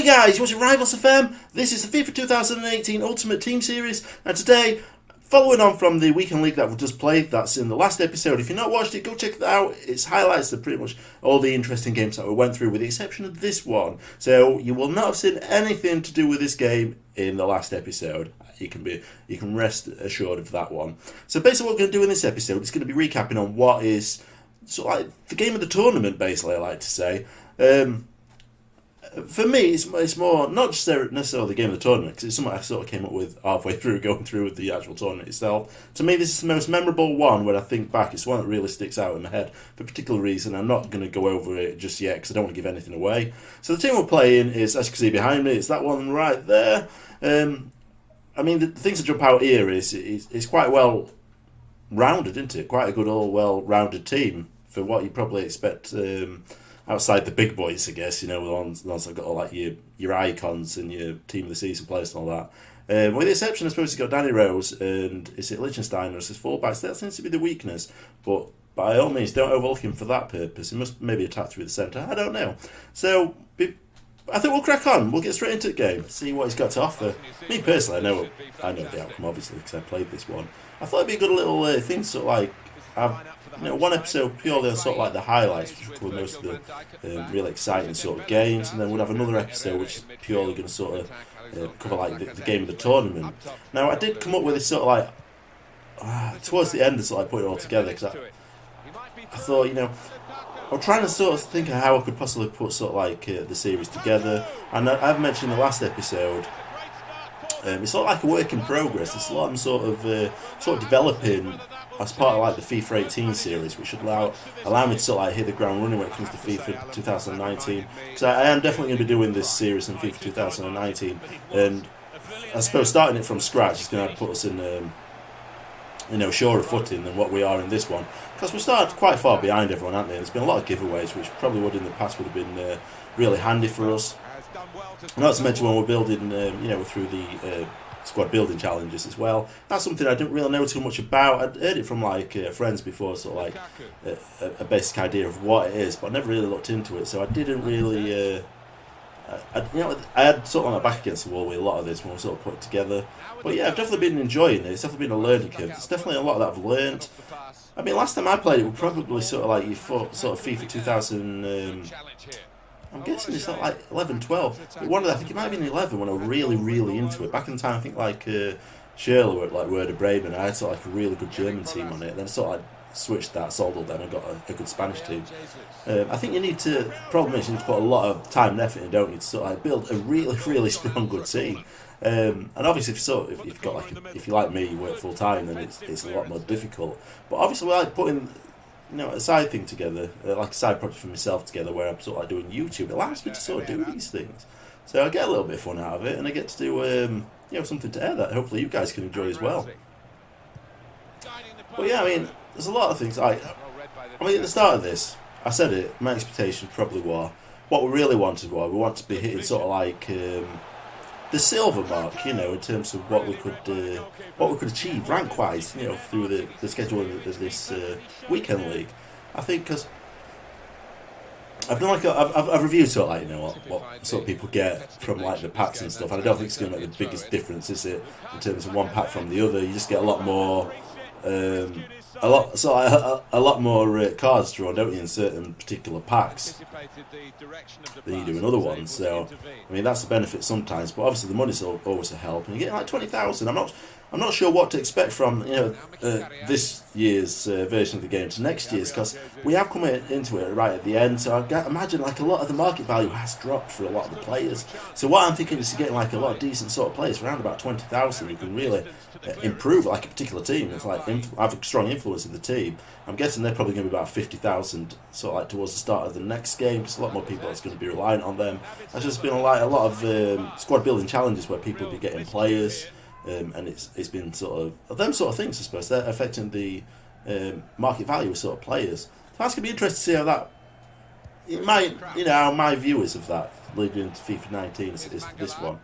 guys, you're watching Rivals FM. This is the FIFA 2018 Ultimate Team Series, and today, following on from the Weekend League that we've just played, that's in the last episode. If you've not watched it, go check that out. It's highlights of pretty much all the interesting games that we went through, with the exception of this one. So you will not have seen anything to do with this game in the last episode. You can rest assured of that one. So basically what we're going to do in this episode is going to be recapping on what is sort of like the game of the tournament, basically, I like to say. For me, it's more not just necessarily the game of the tournament, because it's something I sort of came up with halfway through going through with the actual tournament itself. To me, this is the most memorable one. When I think back, it's one that really sticks out in my head for a particular reason. I'm not going to go over it just yet because I don't want to give anything away. So the team we're playing is, as you can see behind me, it's that one right there. I mean, the things that jump out here is it's quite well rounded, isn't it? Quite a good, all well rounded team for what you probably expect. Outside the big boys, I guess, the ones that got all like your icons and your team of the season players and all that. With the exception, I suppose, you've got Danny Rose and is it Liechtenstein as his fullbacks. That seems to be the weakness, but by all means, don't overlook him for that purpose. He must maybe attack through the centre. I don't know. So I think we'll crack on. We'll get straight into the game, see what he's got to offer. Me personally, I know the outcome obviously because I played this one. I thought it'd be a good little thing, sort of like one episode purely on sort of like the highlights, which will cover most of the really exciting sort of games, and then we'll have another episode which is purely going to sort of cover like the game of the tournament. Now I did come up with this sort of like towards the end of sort of like put it all together, because I thought, I'm trying to sort of think of how I could possibly put sort of like the series together, and I've mentioned in the last episode. It's sort of like a work in progress. It's a lot of sort of developing as part of like the FIFA 18 series, which should allow me to sort of like hit the ground running when it comes to FIFA 2019. Because I am definitely going to be doing this series in FIFA 2019, and I suppose starting it from scratch is going to put us in surer footing than what we are in this one. Because we started quite far behind everyone, haven't we? There's been a lot of giveaways, which probably would in the past would have been really handy for us. Not to mention when we're building, through the squad building challenges as well. That's something I didn't really know too much about. I'd heard it from like friends before, sort of like a basic idea of what it is, but I never really looked into it. So I didn't really. I had sort of on my back against the wall with a lot of this when we sort of put it together. But yeah, I've definitely been enjoying it. It's definitely been a learning curve. It's definitely a lot that I've learned. I mean, last time I played it, we probably sort of like sort of FIFA 2000. I'm guessing it's not like 11, 12. But I think it might have been 11 when I was really, really into it. Back in the time, I think like Schürrle were at like Werder Bremen. I had sort of like a really good German team on it. Then I sort of like switched that, sold all them, and got a good Spanish team. I think you need to. Problem is, you need to put a lot of time and effort in, don't you, to sort of like build a really, really strong, good team. And obviously, if you're like me, you work full time, then it's a lot more difficult. But obviously, I like putting a side thing together, like a side project for myself together, where I'm sort of like doing YouTube. It allows me to sort of do these things, so I get a little bit of fun out of it, and I get to do something to air that hopefully you guys can enjoy as well. But yeah, I mean, there's a lot of things. I mean, at the start of this, I said it. My expectations probably were what we really wanted. We wanted to be hitting sort of like the silver mark, in terms of what we could achieve rank-wise, through the schedule of this weekend league. I think because I've done I've reviewed sort of like what sort of people get from like the packs and stuff, and I don't think it's going to make the biggest difference, is it, in terms of one pack from the other? You just get a lot more. A lot more cards drawn, don't you, in certain particular packs than you do in other ones. So, I mean, that's the benefit sometimes. But obviously, the money's always a help, and you get like 20,000. I'm not sure what to expect from this year's version of the game to next year's, because we have come into it right at the end. So I imagine like a lot of the market value has dropped for a lot of the players. So what I'm thinking is getting like a lot of decent sort of players for around about 20,000 who can really improve like a particular team. It's like have a strong influence in the team. I'm guessing they're probably going to be about 50,000 sort of like towards the start of the next game, because a lot more people are going to be reliant on them. There's just been like a lot of squad building challenges where people will be getting players. And it's been sort of them sort of things, I suppose, they're affecting the market value of sort of players. So that's going to be interesting to see how that, how my view is of that leading into FIFA 19 is this one.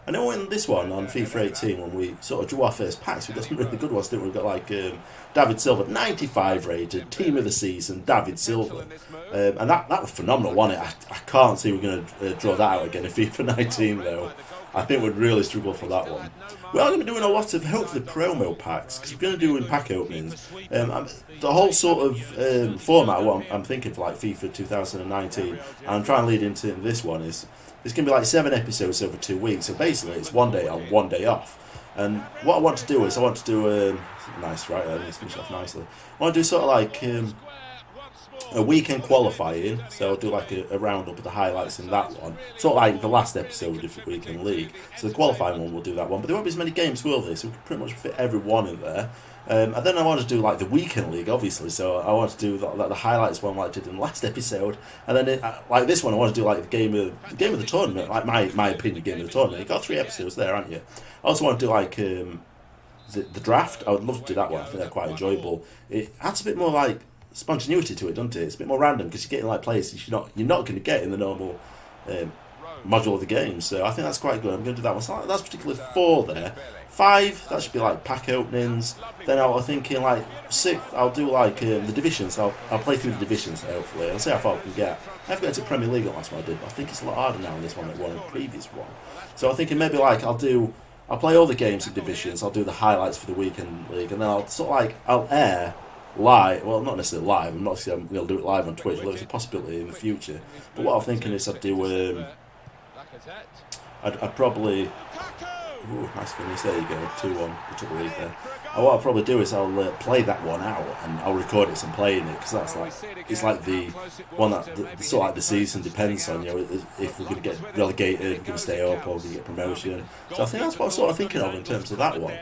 I know in this one on FIFA 18, when we sort of drew our first packs, we got some really good ones. Didn't we? Got like David Silva, 95 rated, team of the season, David Silva, and that was phenomenal, wasn't it? I can't see we're going to draw that out again in FIFA 19 though. I think we'd really struggle for that one. We are going to be doing a lot of, hopefully, promo packs, because we're going to do in pack openings. The whole sort of format, what I'm thinking for like FIFA 2019, and I'm trying to lead into this one, is it's going to be like 7 episodes over 2 weeks. So basically, it's 1 day on, 1 day off. And what I want to do is, I want to do nice, right? I need to finish off nicely. I want to do sort of like a weekend qualifying, so I'll do like a roundup of the highlights in that one, sort of like the last episode of the weekend league. So the qualifying one, we'll do that one, but there won't be as many games, will there? So we can pretty much fit every one in there. And then I want to do like the weekend league, obviously. So I want to do the highlights one like I did in the last episode, and then like this one, I want to do like the game of the tournament, like my opinion game of the tournament. You got 3 episodes there, haven't you? I also want to do like the draft. I would love to do that one. I think they're quite enjoyable. It adds a bit more like spontaneity to it, doesn't it? It's a bit more random because you're getting like places you're not going to get in the normal module of the game. So I think that's quite good. I'm going to do that one. So that's particularly 4 there. 5, that should be like pack openings. Then I was thinking like 6, I'll do like the divisions. I'll play through the divisions hopefully. I'll see how far I can get. I've got into Premier League last one I did, but I think it's a lot harder now in this one than it was in the previous one. So I'm thinking maybe like I'll play all the games in divisions. I'll do the highlights for the weekend league, and then I'll air live, well, not necessarily live. I'm not saying I'm going to do it live on Twitch. There's a possibility in the future. But what I'm thinking is I'd do. I'd probably. Ooh, nice finish. There you go. 2-1. We took the lead there. And what I'll probably do is I'll play that one out and I'll record it and playing it, because that's like it's like the one that sort of like the season depends on, you know, if we're going to get relegated, we're going to stay up, or we're going to get promotion. So I think that's what I'm sort of thinking of in terms of that one.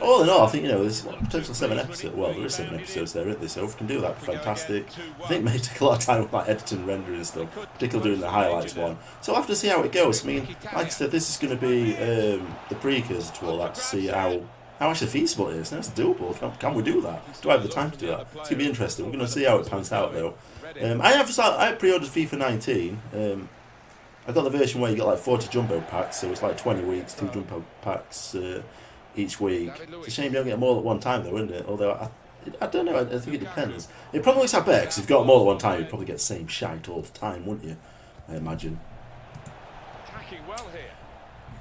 All in all, I think, you know, there's potential 7 episodes. Well, there is 7 episodes there, isn't there? So if we can do that, it'd be fantastic. I think it may take a lot of time with like editing and rendering and stuff, particularly doing the highlights one. So we'll have to see how it goes. I mean, like I said, this is going to be the precursor to all that, to see how actually feasible it is. Now, it's doable. Can we do that? Do I have the time to do that? It's going to be interesting. We're going to see how it pans out, though. I pre-ordered FIFA 19. I got the version where you get like 40 jumbo packs, so it's like 20 weeks, 2 jumbo packs each week. It's a shame you don't get them all at one time, though, isn't it? Although I don't know. I think it depends. It probably works out better, because if you got them all at one time, you'd probably get the same shite all the time, wouldn't you? I imagine.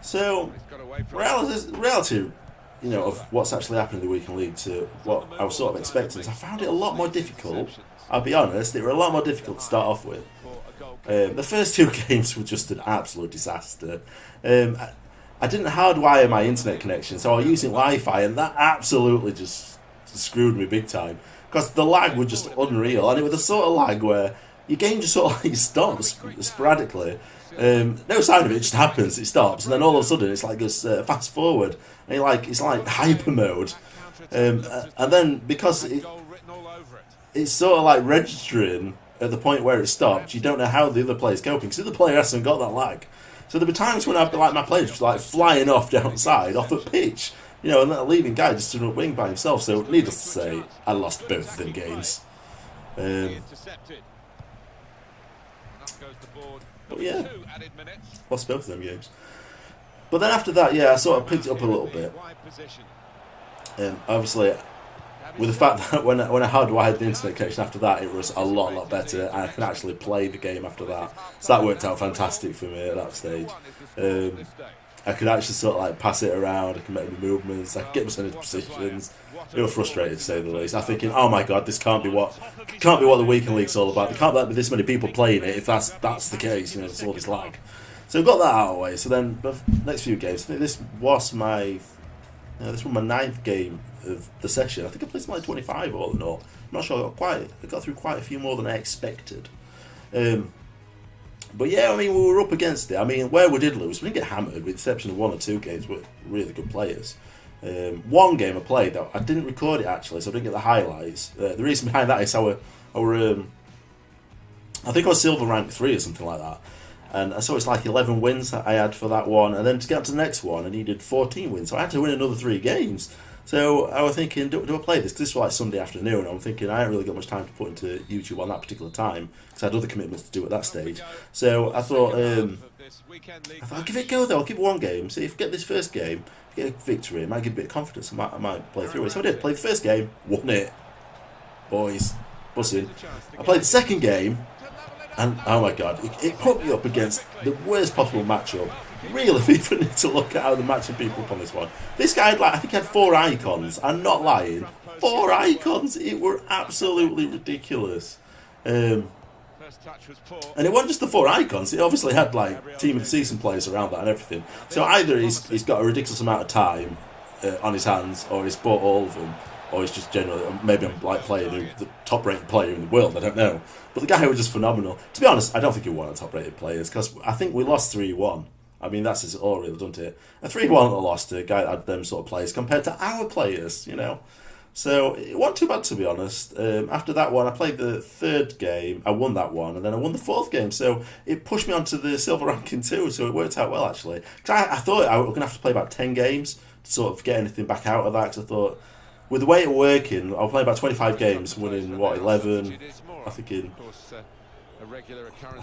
So, reality, you know, of what's actually happening in the weekend league to what I was sort of expecting, is I found it a lot more difficult. I'll be honest, they were a lot more difficult to start off with. The first 2 games were just an absolute disaster. I didn't hardwire my internet connection, so I was using Wi-Fi, and that absolutely just screwed me big time, because the lag was just unreal, and it was the sort of lag where your game just sort of like stops sporadically. No sign of it, just happens, it stops, and then all of a sudden it's like goes fast forward, and it's like hyper mode, and then because it's sort of like registering at the point where it stopped, you don't know how the other player's coping, because the other player hasn't got that lag. So there were times when I'd be like, my player just like flying off downside, off at pitch, you know, and that leaving guy just stood up wing by himself. So needless to say, I lost both of them games. But yeah, lost both of them games. But then after that, yeah, I sort of picked it up a little bit. Obviously, with the fact that when I hardwired the internet connection after that, it was a lot better, and I can actually play the game after that. So that worked out fantastic for me at that stage. I could actually sort of like pass it around, I can make the movements, I could get myself into positions. It was frustrating to say the least. I'm thinking, oh my god, this can't be what the weekend league's all about. There can't be this many people playing it if that's the case, you know, there's all this lag. So we got that out of the way. So then the next few games, I think this was my 9th game of the session. I think I played something like 25 all in all. I'm not sure. I got through quite a few more than I expected. But yeah, I mean, we were up against it. I mean, where we did lose, we didn't get hammered, with the exception of 1 or 2 games with really good players. One game I played, though, I didn't record it actually, so I didn't get the highlights. The reason behind that is I think I was silver rank 3 or something like that. And so it's like 11 wins that I had for that one. And then to get to the next one, I needed 14 wins. So I had to win another 3 games. So I was thinking, do I play this? Because this was like Sunday afternoon. I'm thinking I hadn't really got much time to put into YouTube on that particular time, because I had other commitments to do at that stage. So I thought, I thought, I'll give it a go though. I'll give it one game. See if I get this first game, get a victory, it might give a bit of confidence. I might play through it. So I did. Played the first game, won it, boys, buzzing. I played the second game, and oh my god, it put me up against the worst possible matchup. Really, FIFA need to look at how they're matching people up on this one. This guy had I think he had 4 icons. I'm not lying. 4 icons. It were absolutely ridiculous. And it wasn't just the 4 icons. It obviously had team of the season players around that and everything. So either he's got a ridiculous amount of time on his hands, or he's bought all of them, or he's just generally, maybe I'm playing the top-rated player in the world. I don't know. But the guy was just phenomenal. To be honest, I don't think he won a top-rated players, because I think we lost 3-1. I mean, that's all really done to it. A 3-1 loss to a guy that had them sort of players compared to our players, you know. So it wasn't too bad, to be honest. After that one, I played the 3rd game. I won that one, and then I won the 4th game. So it pushed me onto the silver ranking too. So it worked out well, actually. Because I thought I was going to have to play about 10 games to sort of get anything back out of that. Because I thought, with the way it was working, I'll play about 25 games, winning, 11, I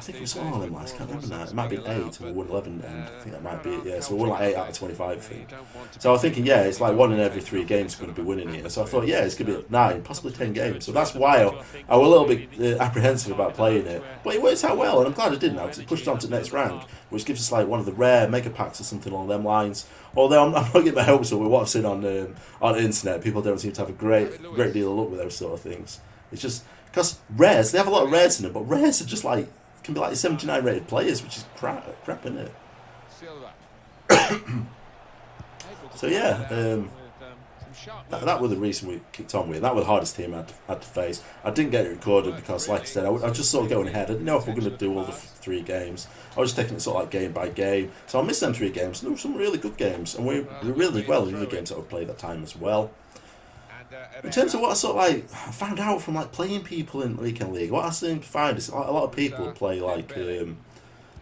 think it was all of them last. I can't remember now. It might be 8 and we won 11 and I think that might be it, yeah. So we won 8 out of 25, I think. So I was thinking, yeah, it's 1 in every 3 games going to be winning here. So I thought, yeah, it's going to be 9, possibly 10 games. So that's why I was a little bit apprehensive about playing it. But it works out well, and I'm glad I did now, because it pushed on to the next rank, which gives us one of the rare mega packs or something along them lines. Although I'm not getting my hopes up with what I've seen on the internet. People don't seem to have a great deal of luck with those sort of things. It's just because rares, they have a lot of rares in them, but rares are just can be 79 rated players, which is crap, isn't it? So yeah, that was the reason we kicked on with. That was the hardest team I had to face. I didn't get it recorded because, like I said, I was just sort of going ahead. I didn't know if we were going to do all the 3 games. I was just taking it sort of game by game. So I missed them 3 games. There were some really good games, and we really did well in the games that we played that time as well. In terms of what I sort of found out from playing people in Weekend League, what I seem to find is a lot of people play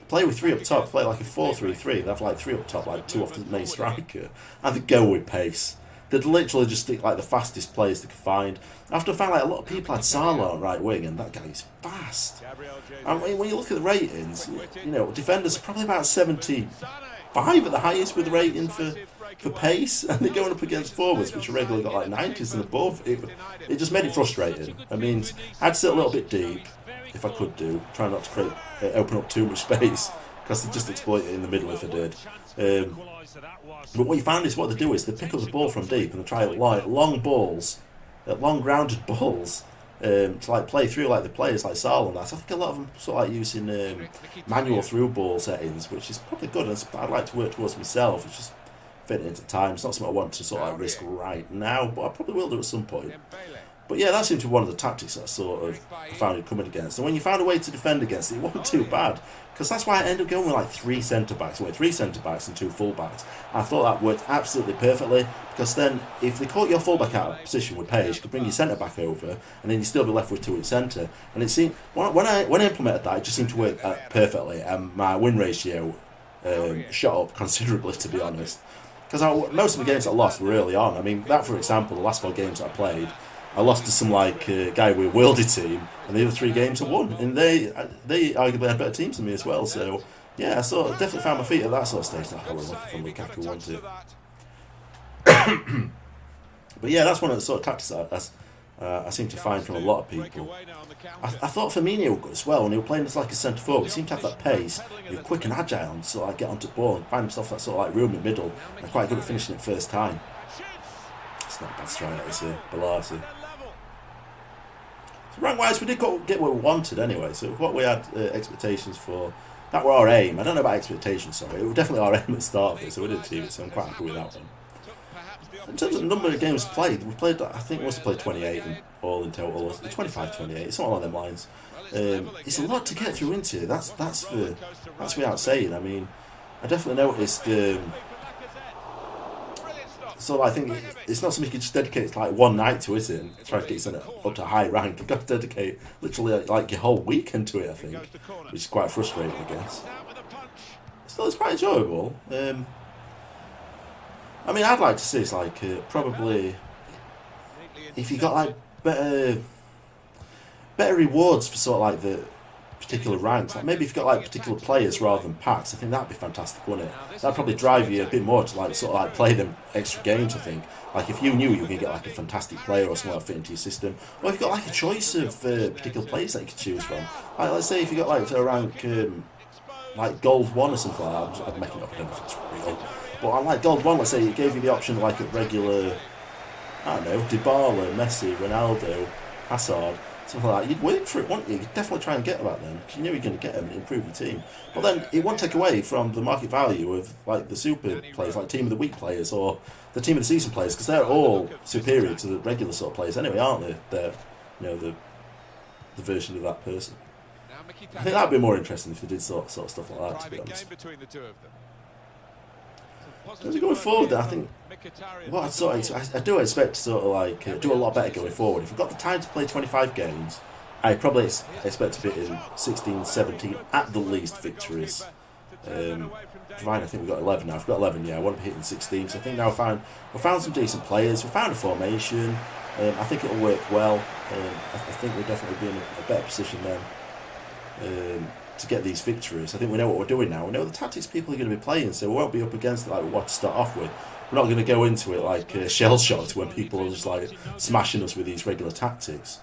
play with 3 up top, play a 4-3-3. They have 3 up top, 2 off the main striker, and they go with pace. They'd literally just stick the fastest players they could find. After I found a lot of people had Salah on right wing, and that guy is fast. And when you look at the ratings, you know, defenders are probably about 75 at the highest with the rating for pace, and they're going up against forwards which are regularly got 90s and above. It just made it frustrating. I mean, I'd sit a little bit deep if I could try not to open up too much space, because they just exploit it in the middle if I did. But what you find is what they do is they pick up the ball from deep and they try long balls, long grounded balls, to play through the players like Salah and that. I think a lot of them sort of using manual through ball settings, which is probably good, and I'd like to work towards myself. It's just fitting into time. It's not something I want to sort of risk right now, but I probably will do at some point. But yeah, that seemed to be one of the tactics that I found it coming against. And when you found a way to defend against it, it wasn't too bad. Because that's why I ended up going with 3 centre-backs. I went 3 centre-backs and 2 full-backs. I thought that worked absolutely perfectly, because then if they caught your full-back out of position with pace, you could bring your centre-back over, and then you'd still be left with 2 at centre. And it seemed, when I implemented that, it just seemed to work perfectly, and my win ratio shot up considerably, to be honest. Because most of the games I lost were early on. I mean, that for example, the last 4 games I played, I lost to some guy with a worldie team, and the other 3 games I won, and they arguably had better teams than me as well. So yeah, I definitely found my feet at that sort of stage. I was lucky from Lukaku wanted. But yeah, that's one of the sort of tactics I seem to find from a lot of people. I thought Firmino was good as well, and he was playing as a centre forward. He seemed to have that pace. He was quick and agile, and sort of get onto the ball and find himself that sort of room in the middle, and quite good at finishing it first time. It's not a bad strike, is it? Balassi. So rank-wise, we did get what we wanted anyway. So what we had expectations for, that were our aim. I don't know about expectations, sorry. It was definitely our aim at the start of it, so we did achieve it. So I'm quite happy with that one. In terms of the number of games played, we played, I think we must have played 28 all in total, 25-28, something along them lines. It's a lot to get through into. That's without saying. I mean, I definitely noticed. So I think it's not something you can just dedicate one night to, is it? And try to get yourself up to a high rank. You've got to dedicate literally your whole weekend to it, I think, which is quite frustrating, I guess. Still, it's quite enjoyable. I mean, I'd like to see it's probably if you got better rewards for sort of particular ranks. Like maybe if you've got like particular players rather than packs, I think that'd be fantastic, wouldn't it? That'd probably drive you a bit more to like sort of like play them extra games. I think. Like if you knew you were going to get like a fantastic player or something that fit into your system, or if you've got like a choice of particular players that you could choose from. Like let's say if you got like to a rank like gold 1 or something like that. I'm making up. I don't know if it's real, but on like gold 1, let's say it gave you the option of like a regular, I don't know, Dybala, Messi, Ronaldo, Hazard, something like that. You'd wait for it, wouldn't you? You'd definitely try and get that then, because you knew you were going to get them and improve your team. But then it won't take away from the market value of like the super players, like team of the week players or the team of the season players, because they're all superior to the regular sort of players anyway, aren't they? They're, you know, the version of that person. I think that'd be more interesting if they did sort of stuff like that, to be honest. So going forward, I think what I do expect to sort of like do a lot better going forward. If we've got the time to play 25 games, I probably expect to be in 16, 17 at the least victories. Fine, I think we've got 11 now. If we've got 11, yeah, I want to be hitting 16. So I think now we've found some decent players. We've found a formation. I think it'll work well. I think we'll definitely be in a better position then. To get these victories. I think we know what we're doing now. We know the tactics people are going to be playing, so we won't be up against it like what to start off with. We're not going to go into it like shell shocked when people are just like smashing us with these regular tactics.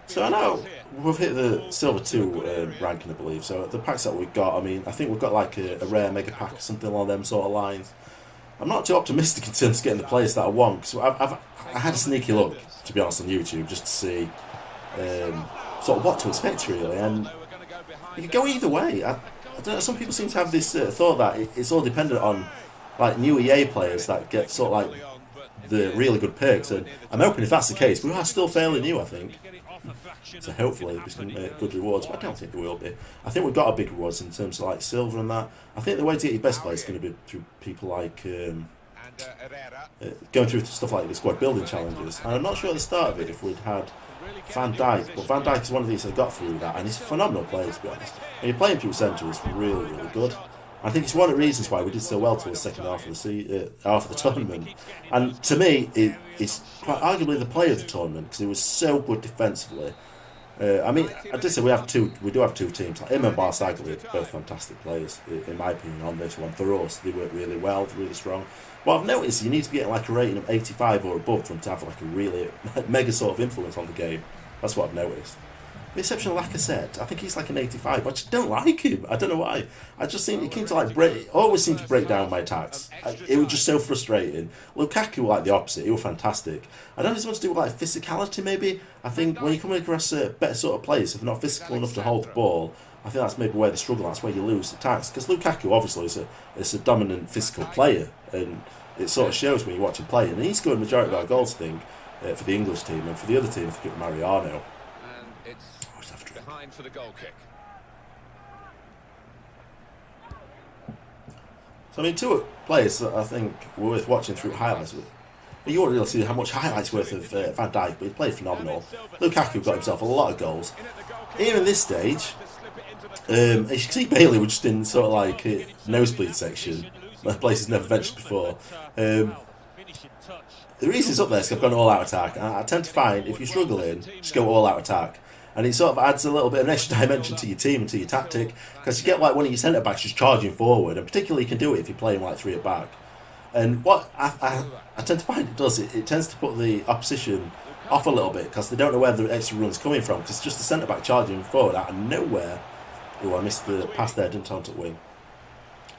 So I know we've hit the Silver 2 ranking, I believe. So the packs that we've got, I mean, I think we've got like a rare mega pack or something along them sort of lines. I'm not too optimistic in terms of getting the players that I want, because I had a sneaky look, to be honest, on YouTube just to see sort of what to expect really, and it could go either way. I don't know, some people seem to have this thought that it's all dependent on like new EA players that get sort of like the really good perks, and I'm hoping if that's the case, we are still fairly new, I think. So hopefully there's going to be good rewards, but I don't think there will be. I think we've got a big rewards in terms of like silver and that. I think the way to get your best players is going to be through people like going through stuff like the squad building challenges, and I'm not sure at the start of it if we'd had Van Dijk, but Van Dijk is one of these that got through that, and he's a phenomenal player, to be honest. And you're playing through centre is really, really good. I think it's one of the reasons why we did so well to the second half of the tournament. And to me, it's quite arguably the player of the tournament because he was so good defensively. I mean, I did say we do have two teams. Like him and Barsagli are both fantastic players, in my opinion, on this one. For us, they work really well, they're really strong. What I've noticed, you need to be getting like a rating of 85 or above for them to have like a really mega sort of influence on the game. That's what I've noticed. The exception of Lacazette, I think he's like an 85, but I just don't like him. I don't know why. I just think he came to like always seemed to break down my attacks. It was just so frustrating. Lukaku was like the opposite. He was fantastic. I don't know if it's much to do with like physicality maybe. I think when you come across better sort of players, if they're not physical enough to hold the ball, I think that's maybe where they struggle. That's where you lose attacks. Because Lukaku obviously is a dominant physical player, and it sort of shows when you watch him play. And he scored the majority of our goals, I think, for the English team, and for the other team, I think it was Mariano. For the goal kick. So I mean, two players that I think were worth watching through highlights. But you won't really see how much highlights worth of Van Dijk, but he played phenomenal. Lukaku got himself a lot of goals. Here in this stage, as you can see, Bailey was just in sort of like nosebleed section, a place he's never ventured before. The reason it's up there is because I've gone all out attack. And I tend to find if you're struggling, just go all out attack. And it sort of adds a little bit of an extra dimension to your team and to your tactic, because you get like one of your centre backs just charging forward, and particularly you can do it if you're playing like three at back. And what I tend to find it does, it tends to put the opposition off a little bit because they don't know where the extra run's coming from, because it's just the centre back charging forward out of nowhere. Oh, I missed the pass there, didn't I, onto wing.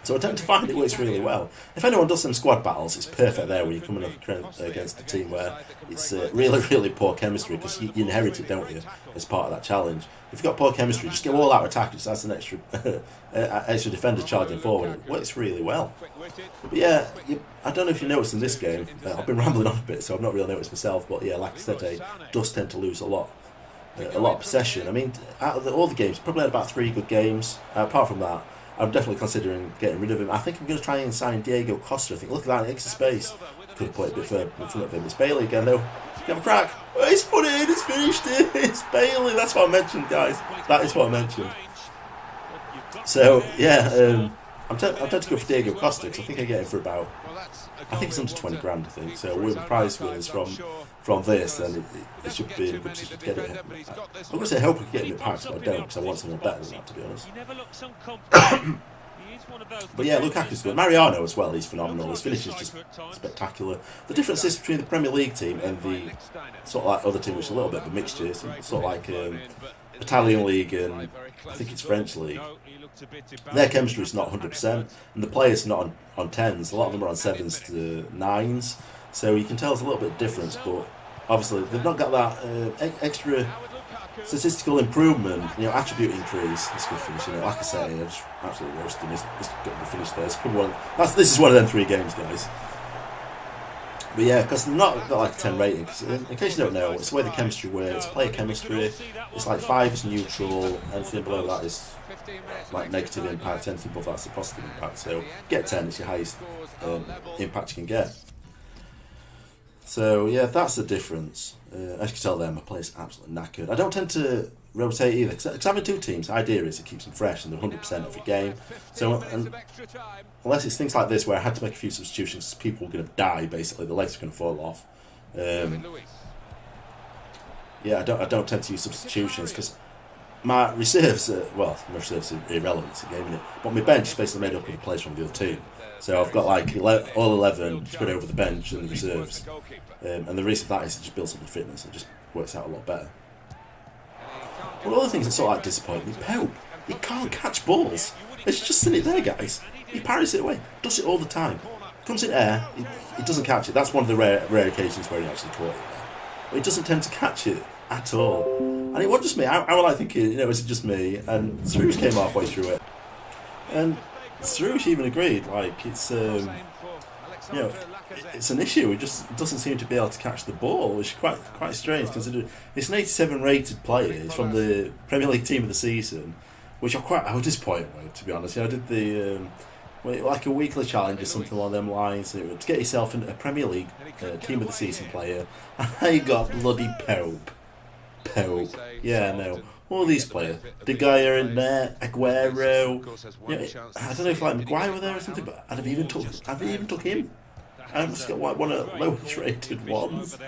So I tend to find it works really well. If anyone does some squad battles, it's perfect there when you're coming up against a team where it's really, really poor chemistry, because you inherit it, don't you, as part of that challenge. If you've got poor chemistry, just go all out attack, just adds an extra extra defender charging forward. It works really well. But yeah, I don't know if you noticed in this game, I've been rambling on a bit, so I've not really noticed myself, but yeah, like I said, does tend to lose a lot of possession. I mean, out of all the games, probably had about 3 good games. Apart from that, I'm definitely considering getting rid of him. I think I'm going to try and sign Diego Costa. I think, look at that, extra space. Could have put it a bit further in front of him. It's Bailey again, though. Have a crack. Oh, he's put it in, he's finished it. It's Bailey. That's what I mentioned, guys. That is what I mentioned. So, yeah, I'm tempted to go for Diego Costa because I think I get him for about, I think it's under 20 grand, I think. So with the prize winners from this, then it should be in a good position to get it. I'm going to say I hope I can get him at packs, but I don't because I want someone better than that, to be honest. But yeah, Lukaku's good. Mariano as well, he's phenomenal. His finish is just spectacular. The difference is between the Premier League team and the sort of like other team, which is a little bit of a mixture, sort of like Italian league and I think it's French league. Their chemistry is not 100%, and the players are not on 10s. A lot of them are on 7s to 9s, so you can tell there's a little bit of difference. But obviously, they've not got that extra statistical improvement, attribute increase. It's good finish, like I say, I just absolutely roasted him. He's got the finish there. This is one of them 3 games, guys. But yeah, because they've not got like a 10 rating. Cause in case you don't know, it's the way the chemistry works. Player chemistry. It's like 5 is neutral. Anything below that is like negative impact. Anything above that's a positive impact. So get 10, it's your highest impact you can get. So yeah, that's the difference. As you can tell there, my player's absolutely knackered. I don't tend to rotate either, because having 2 teams, the idea is it keeps them fresh and they're 100% every game. So unless it's things like this where I had to make a few substitutions, people were going to die basically, the legs are going to fall off. Yeah, I don't tend to use substitutions because my reserves, my reserves are irrelevant to the game, innit? But my bench is basically made up of the players from the other team. So I've got like all 11 spread over the bench and the reserves. And the reason for that is it just builds up the fitness. It just works out a lot better. One of the other things that sort of like disappoint me, Pope, he can't catch balls. It's just sitting there, guys. He parries it away. Does it all the time. Comes in air, he doesn't catch it. That's one of the rare occasions where he actually caught it there. But he doesn't tend to catch it at all. And it wasn't just me. I was like thinking, is it just me? And Sruj came halfway through it. And Sruj even agreed, like, it's it's an issue. He just doesn't seem to be able to catch the ball, which is quite strange considering it's an 87 rated player. He's from the Premier League team of the season, which I was disappointed with, to be honest. I did the like a weekly challenge or something along them lines to get yourself into a Premier League team of the season player, and I got bloody Pope. Yeah, no. All these players, De Gea in there, Aguero. I don't know if like Maguire were there or something, but I've even took him. I just got one of the lowest rated ones.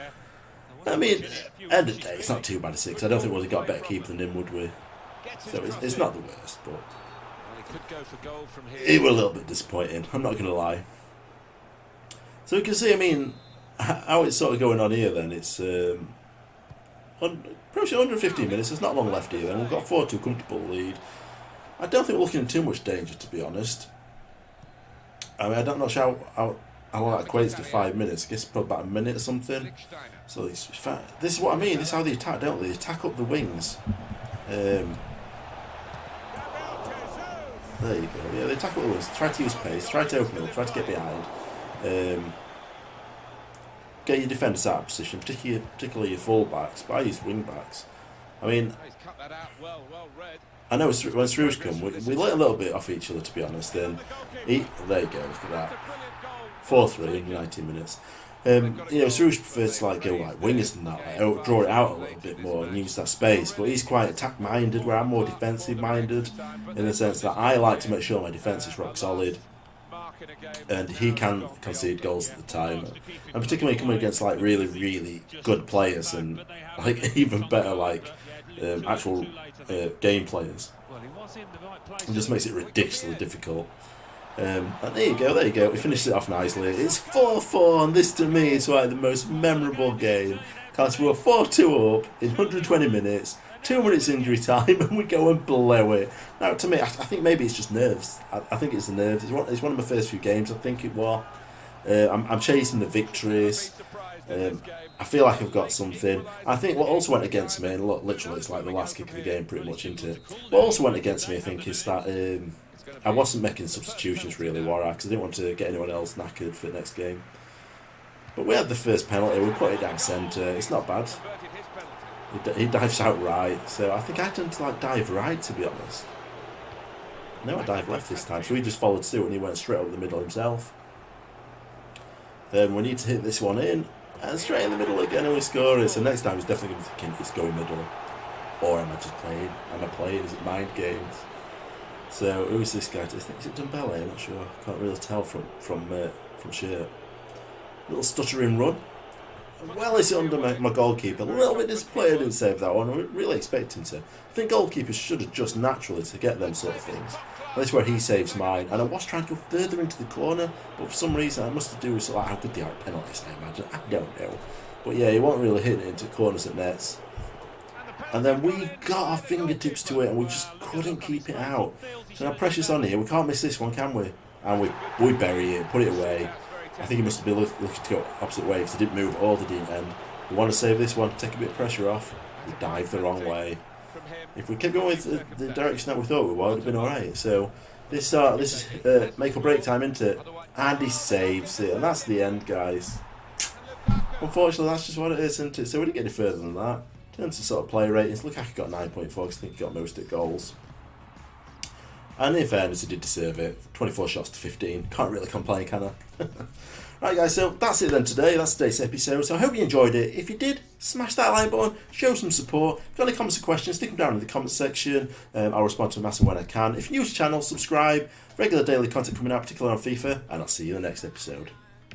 I mean, end of the day, it's not too bad a 6. I don't think we've got a better keeper than him, would we? So it's not the worst, but it was a little bit disappointing. I'm not going to lie. So you can see, I mean, how it's sort of going on here. Then it's approaching 115 minutes. There's not long left here. Then we've got 4-2 comfortable lead. I don't think we're looking in too much danger, to be honest. I mean, I'm not sure how long that equates to 5 minutes. I guess probably about a minute or something. So this is what I mean. This is how they attack, don't they? They attack up the wings. There you go. Yeah, they attack up the wings. Try to use pace. Try to open up. Try to get behind. Get your defenders out of position, particularly your full-backs, but I use wing-backs. I mean, I know when Sruj come, we let a little bit off each other, to be honest. There you go, look at that. 4-3 in 90 minutes. Sruj prefers to go like wingers than that, draw it out a little bit more and use that space. But he's quite attack-minded, where I'm more defensive-minded, in the sense that I like to make sure my defence is rock solid. And he can concede goals at the time, and particularly coming against like really, really good players and like even better actual game players. It just makes it ridiculously difficult. And there you go. We finished it off nicely. It's 4-4, and this to me is like the most memorable game. Because we're 4-2 up in 120 minutes. 2 minutes injury time, and we go and blow it. Now, to me, I think maybe it's just nerves. I think it's the nerves. It's one of my first few games, I think it was. I'm chasing the victories. I feel like I've got something. I think what also went against me, and look, literally it's like the last kick of the game pretty much into it. What also went against me, I think, is that I wasn't making substitutions really, was I? Because I didn't want to get anyone else knackered for the next game. But we had the first penalty, we put it down centre. It's not bad. He dives out right, so I think I tend to dive right, to be honest. No, I dive left this time, so he just followed suit and he went straight up the middle himself. Then we need to hit this one in, and straight in the middle again and we score it. So next time he's definitely going to be thinking it's going middle. Or am I just playing? Am I playing? Is it mind games? So who is this guy? I think is it Dembele? I'm not sure. Can't really tell from shirt. Little stuttering run. Well, it's under my goalkeeper. A little bit disappointed I didn't save that one. I really expect him to. I think goalkeepers should adjust naturally to get them sort of things. That's where he saves mine. And I was trying to go further into the corner, but for some reason, it must have to do with sort of how good they are at penalties, I imagine. I don't know. But yeah, he wasn't really hitting it into corners at nets. And then we got our fingertips to it and we just couldn't keep it out. So now pressure's on here. We can't miss this one, can we? And we bury it, put it away. I think he must have been looking to go opposite way because he didn't move all the didn't end. We want to save this one, take a bit of pressure off. We dived the wrong way. If we kept going with the direction that we thought we would have been alright. So this is make or break time, isn't it? And he saves it, and that's the end, guys. Unfortunately, that's just what it is, isn't it? So we didn't get any further than that. In terms of sort of player ratings, Lukaku got 9.4 because I think he got most of the goals. And in fairness, he did deserve it. 24 shots to 15. Can't really complain, can I? Right, guys, so that's it then today. That's today's episode. So I hope you enjoyed it. If you did, smash that like button, show some support. If you've got any comments or questions, stick them down in the comments section. I'll respond to them as and when I can. If you're new to the channel, subscribe. Regular daily content coming out, particularly on FIFA. And I'll see you in the next episode.